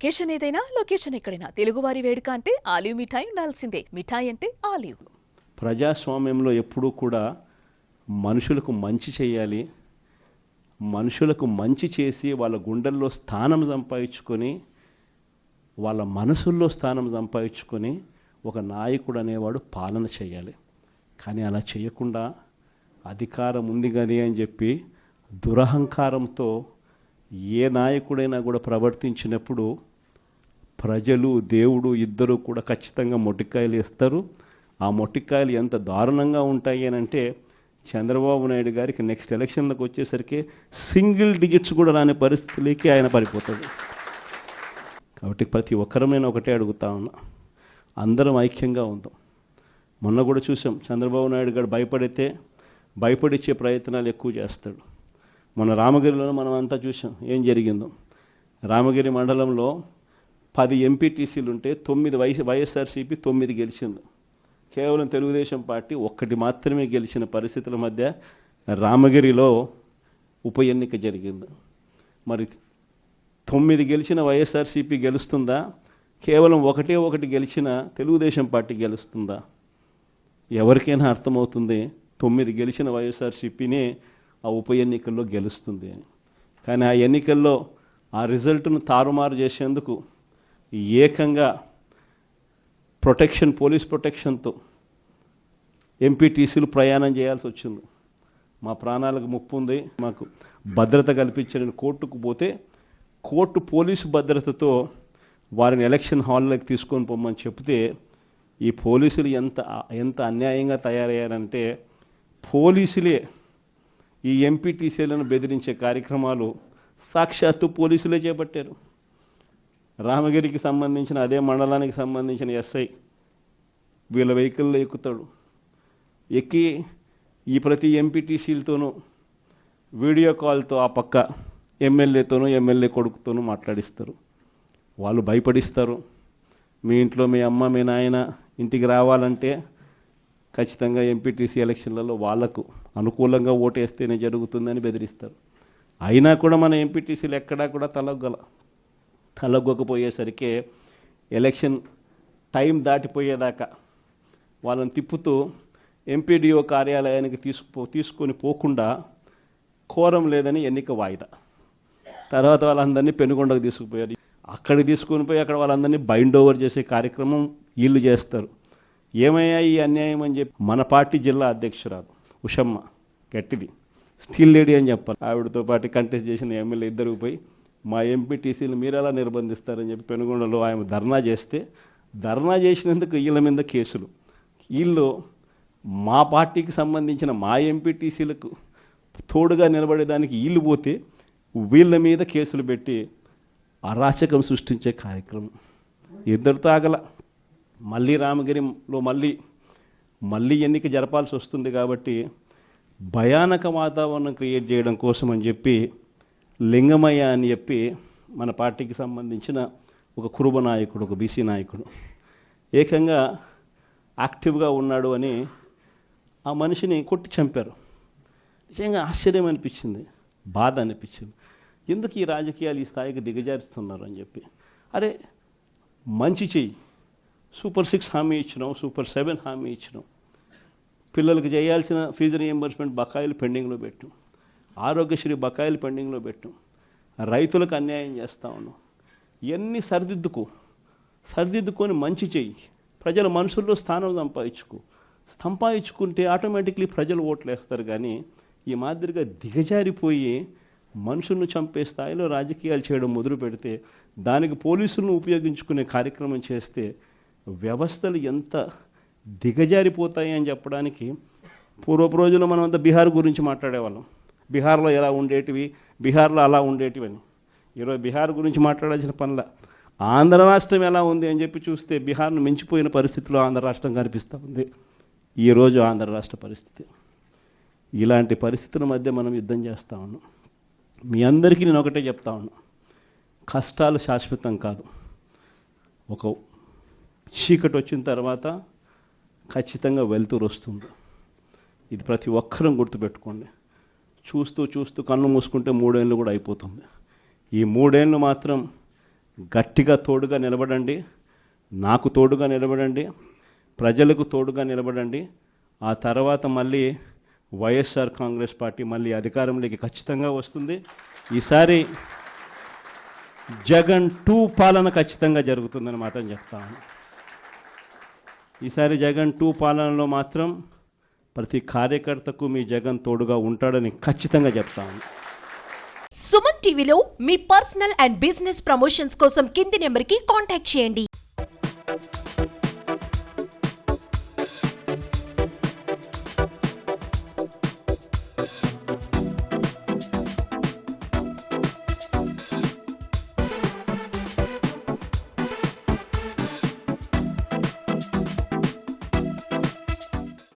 Occasion ఏదైనా location ఎక్కడైనా తెలుగువారి వేడుక అంటే ఆలివ్ మిఠాయి ఉండాల్సిందే. మిఠాయి అంటే ఆలివ్. ప్రజాస్వామ్యంలో ఎప్పుడూ కూడా మనుషులకు మంచి చేయాలి, మనుషులకు మంచి చేసి వాళ్ళ గుండెల్లో స్థానం సంపాదించుకొని వాళ్ళ మనసుల్లో స్థానం సంపాదించుకొని ఒక నాయకుడు అనేవాడు పాలన చేయాలి. కానీ అలా చేయకుండా అధికారం ఉంది కానీ అని చెప్పి దురహంకారంతో ఏ నాయకుడైనా కూడా ప్రవర్తించినప్పుడు ప్రజలు దేవుడు ఇద్దరు కూడా ఖచ్చితంగా మొట్టికాయలు ఇస్తారు. ఆ మొట్టికాయలు ఎంత దారుణంగా ఉంటాయి అని అంటే చంద్రబాబు నాయుడు గారికి నెక్స్ట్ ఎలక్షన్లకు వచ్చేసరికి సింగిల్ డిజిట్స్ కూడా రాని పరిస్థితులకి ఆయన పడిపోతాడు. కాబట్టి ప్రతి ఒక్కరం నేను ఒకటే అడుగుతా ఉన్నా, అందరం ఐక్యంగా ఉందాం. మొన్న కూడా చూసాం, చంద్రబాబు నాయుడు గారు భయపడిచ్చే ప్రయత్నాలు ఎక్కువ చేస్తాడు. మన రామగిరిలో మనం అంతా చూసాం ఏం జరిగిందో. రామగిరి మండలంలో 10 ఎంపీటీసీలు ఉంటే 9 వైఎస్ఆర్సీపీ 9 గెలిచింది. కేవలం తెలుగుదేశం పార్టీ 1 మాత్రమే గెలిచిన పరిస్థితుల మధ్య రామగిరిలో ఉప ఎన్నిక జరిగింది. మరి 9 గెలిచిన వైఎస్ఆర్సీపీ గెలుస్తుందా? కేవలం 1 గెలిచిన తెలుగుదేశం పార్టీ గెలుస్తుందా? ఎవరికైనా అర్థమవుతుంది 9 గెలిచిన వైఎస్ఆర్సీపీనే ఆ ఉప ఎన్నికల్లో గెలుస్తుంది అని. కానీ ఆ ఎన్నికల్లో ఆ రిజల్ట్ను తారుమారు చేసేందుకు ఏకంగా పోలీస్ ప్రొటెక్షన్తో ఎంపీటీసీలు ప్రయాణం చేయాల్సి వచ్చింది. మా ప్రాణాలకు ముప్పు ఉంది, మాకు భద్రత కల్పించని కోర్టుకు పోతే కోర్టు పోలీసు భద్రతతో వారిని ఎలక్షన్ హాల్లోకి తీసుకొని పోమని చెప్తే ఈ పోలీసులు ఎంత అన్యాయంగా తయారయ్యారంటే పోలీసులే ఈ ఎంపీటీసీలను బెదిరించే కార్యక్రమాలు సాక్షాత్తు పోలీసులే చేపట్టారు. రామగిరికి సంబంధించిన అదే మండలానికి సంబంధించిన ఎస్ఐ వీళ్ళ వెహికల్లో ఎక్కుతాడు. ఎక్కి ఈ ప్రతి ఎంపీటీసీలతోనూ వీడియో కాల్తో ఆ పక్క ఎమ్మెల్యేతోనూ ఎమ్మెల్యే కొడుకుతోనూ మాట్లాడిస్తారు. వాళ్ళు భయపడిస్తారు. మీ ఇంట్లో మీ అమ్మ మీ నాయన ఇంటికి రావాలంటే ఖచ్చితంగా ఎంపీటీసీ ఎలక్షన్లలో వాళ్లకు అనుకూలంగా ఓటేస్తేనే జరుగుతుందని బెదిరిస్తారు. అయినా కూడా మన ఎంపీటీసీలు ఎక్కడా కూడా తలగ్గకపోయేసరికి ఎలక్షన్ టైం దాటిపోయేదాకా వాళ్ళని తిప్పుతూ ఎంపీడీఓ కార్యాలయానికి తీసుకొని పోకుండా కోరం లేదని ఎన్నిక వాయిదా. తర్వాత వాళ్ళందరినీ పెనుగొండకు తీసుకుపోయారు. అక్కడికి తీసుకొని పోయి అక్కడ వాళ్ళందరినీ బైండ్ ఓవర్ చేసే కార్యక్రమం వీళ్ళు చేస్తారు. ఏమయ్యా ఈ అన్యాయం అని చెప్పి మన పార్టీ జిల్లా అధ్యక్షురాలు ఉషమ్మ గట్టిది స్టీల్ లేడీ అని చెప్పాలి. ఆవిడతో పాటు కంటెస్ట్ చేసిన ఎమ్మెల్యే ఇద్దరు పోయి మా ఎంపీటీసీలు మీరు ఎలా నిర్బంధిస్తారని చెప్పి పెనుగొండలో ఆమె ధర్నా చేస్తే ధర్నా చేసినందుకు వీళ్ళ మీద కేసులు. వీళ్ళు మా పార్టీకి సంబంధించిన మా ఎంపీటీసీలకు తోడుగా నిలబడేదానికి వీళ్ళు పోతే వీళ్ళ మీద కేసులు పెట్టి అరాచకం సృష్టించే కార్యక్రమం ఇద్దరితో ఆగల. మళ్ళీ రామగిరిలో మళ్ళీ ఎన్నిక జరపాల్సి వస్తుంది కాబట్టి భయానక వాతావరణం క్రియేట్ చేయడం కోసం అని చెప్పి లింగమయ్య అని చెప్పి మన పార్టీకి సంబంధించిన ఒక కురుబ నాయకుడు, ఒక బీసీ నాయకుడు ఏకంగా యాక్టివ్గా ఉన్నాడు అని ఆ మనిషిని కొట్టి చంపారు. నిజంగా ఆశ్చర్యం అనిపించింది, బాధ అనిపించింది. ఎందుకు ఈ రాజకీయాలు ఈ స్థాయికి దిగజారుస్తున్నారు అని చెప్పి. అరే మంచి చెయ్యి, సూపర్ 6 హామీ ఇచ్చినాం, సూపర్ 7 హామీ ఇచ్చినాం, పిల్లలకు చేయాల్సిన ఫీజు రీఎంబర్స్మెంట్ బకాయిలు పెండింగ్లో పెట్టాం, ఆరోగ్యశ్రీ బకాయిలు పెండింగ్లో పెట్టాం, రైతులకు అన్యాయం చేస్తూ ఉన్నాం. ఇవన్నీ సరిదిద్దుకొని మంచి చెయ్యి, ప్రజల మనసుల్లో స్థానం సంపాదించుకుంటే ఆటోమేటిక్లీ ప్రజలు ఓట్లు వేస్తారు. కానీ ఈ మాదిరిగా దిగజారిపోయి మనుషులను చంపే స్థాయిలో రాజకీయాలు చేయడం మొదలు పెడితే, దానికి పోలీసులను ఉపయోగించుకునే కార్యక్రమం చేస్తే వ్యవస్థలు ఎంత దిగజారిపోతాయి అని చెప్పడానికి పూర్వపు రోజుల్లో మనం అంతా బీహార్ గురించి మాట్లాడేవాళ్ళం. బీహార్లో ఎలా ఉండేటివి, బీహార్లో అలా ఉండేటివి అని. ఈరోజు బీహార్ గురించి మాట్లాడాల్సిన పనుల ఆంధ్ర రాష్ట్రం ఎలా ఉంది అని చెప్పి చూస్తే బీహార్ను మించిపోయిన పరిస్థితిలో ఆంధ్ర రాష్ట్రం కనిపిస్తూ ఉంది ఈరోజు ఆంధ్ర రాష్ట్ర పరిస్థితి. ఇలాంటి పరిస్థితుల మధ్య మనం యుద్ధం చేస్తూ ఉన్నాం. మీ అందరికీ నేను ఒకటే చెప్తా ఉన్నా, కష్టాలు శాశ్వతం కాదు. ఒక చీకటి వచ్చిన తర్వాత ఖచ్చితంగా వెలుతురు వస్తుంది. ఇది ప్రతి ఒక్కరం గుర్తుపెట్టుకోండి. చూస్తూ కన్ను మూసుకుంటే 3 ఏళ్ళు కూడా అయిపోతుంది. ఈ 3 ఏళ్ళు మాత్రం గట్టిగా తోడుగా నిలబడండి, నాకు తోడుగా నిలబడండి, ప్రజలకు తోడుగా నిలబడండి. ఆ తర్వాత మళ్ళీ వైఎస్ఆర్ కాంగ్రెస్ పార్టీ మళ్ళీ అధికారంలోకి ఖచ్చితంగా వస్తుంది. ఈసారి జగన్ 2 పాలన ఖచ్చితంగా జరుగుతుందని మాత్రం చెప్తాను. ఈసారి జగన్ 2 పాలనలో మాత్రం ప్రతి కార్యకర్తకు మీ జగన్ తోడుగా ఉంటాడని ఖచ్చితంగా చెప్తాను. సుమన్ టీవీలో మీ పర్సనల్ అండ్ బిజినెస్ ప్రమోషన్స్ కోసం కింది నెంబర్కి కాంటాక్ట్ చేయండి.